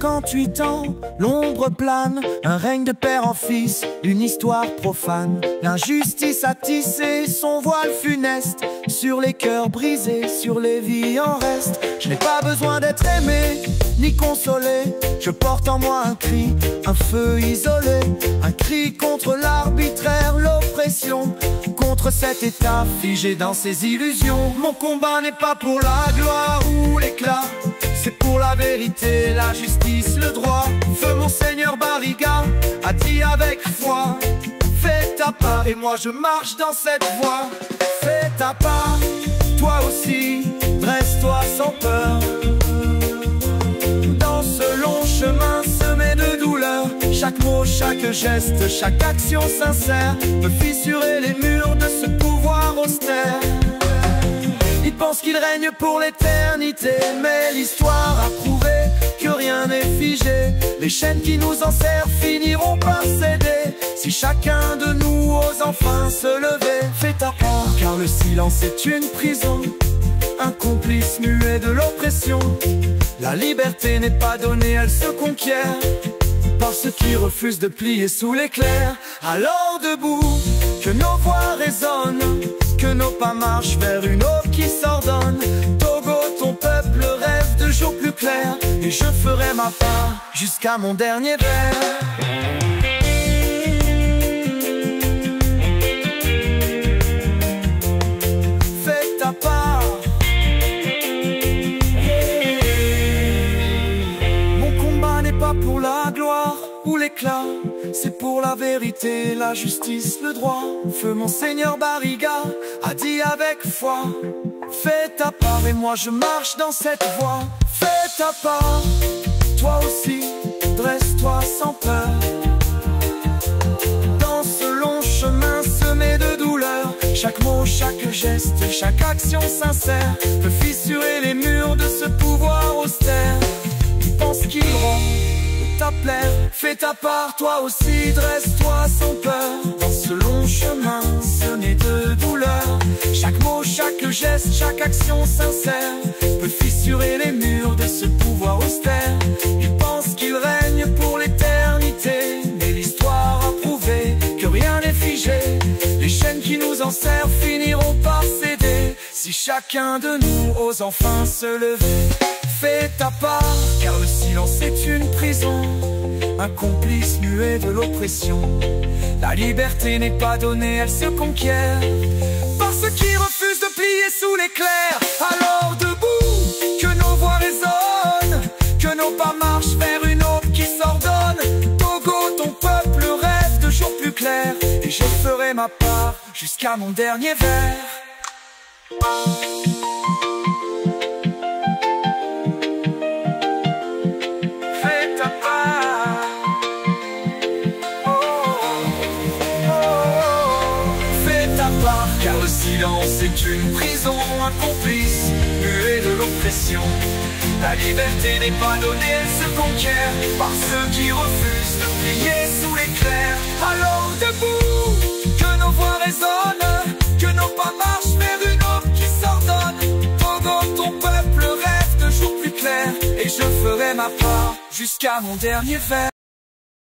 58 ans, l'ombre plane, un règne de père en fils, une histoire profane. L'injustice a tissé son voile funeste sur les cœurs brisés, sur les vies en reste. Je n'ai pas besoin d'être aimé, ni consolé. Je porte en moi un cri, un feu isolé. Un cri contre l'arbitraire, l'oppression, contre cet état figé dans ses illusions. Mon combat n'est pas pour la gloire ou l'éclat, c'est pour la vérité, la justice, le droit. Feu Monseigneur Barriga a dit avec foi: fais ta part et moi je marche dans cette voie. Fais ta part, toi aussi, dresse-toi sans peur. Dans ce long chemin semé de douleur, chaque mot, chaque geste, chaque action sincère peut fissurer les murs de ce pouvoir austère. Ils pensent qu'ils règnent pour l'éternité, mais l'histoire a prouvé que rien n'est figé. Les chaînes qui nous enserrent finiront par céder, si chacun de nous ose enfin se lever. Fais ta part, car le silence est une prison, un complice muet de l'oppression. La liberté n'est pas donnée, elle se conquiert par ceux qui refusent de plier sous l'éclair. Alors debout, que nos voix résonnent, que nos pas marchent vers une aube qui s'ordonne. Togo, ton peuple rêve de jours plus clairs, et je ferai ma part jusqu'à mon dernier verre. Fais ta part. Mon combat n'est pas pour la gloire ou l'éclat, c'est pour la vérité, la justice, le droit. Feu Monseigneur Barriga a dit avec foi: fais ta part et moi je marche dans cette voie. Fais ta part, toi aussi, dresse-toi sans peur. Dans ce long chemin semé de douleur, chaque mot, chaque geste, chaque action sincère peut fissurer les murs de ce pouvoir austère. Ils pensent qu'ils auront ta plaire. Fais ta part, toi aussi, dresse-toi sans peur. Dans ce long chemin semé de douleur, chaque mot, chaque geste, chaque action sincère peut fissurer les murs de ce pouvoir austère. Ils pensent qu'ils règnent pour l'éternité, mais l'histoire a prouvé que rien n'est figé. Les chaînes qui nous enserrent finiront par céder, si chacun de nous ose enfin se lever. Fais ta part, car le silence est une prison, un complice muet de l'oppression. La liberté n'est pas donnée, elle se conquiert par ceux qui refusent de plier sous l'éclair. Alors debout, que nos voix résonnent, que nos pas marchent vers une aube qui s'ordonne. Togo, ton peuple rêve de jours plus clairs, et je ferai ma part jusqu'à mon dernier verre. Car le silence est une prison, un complice muet de l'oppression. La liberté n'est pas donnée, elle se conquiert par ceux qui refusent de plier sous l'éclair. Alors debout, que nos voix résonnent, que nos pas marchent vers une aube qui s'ordonne. Togo, ton peuple rêve de jours plus clairs, et je ferai ma part jusqu'à mon dernier verre.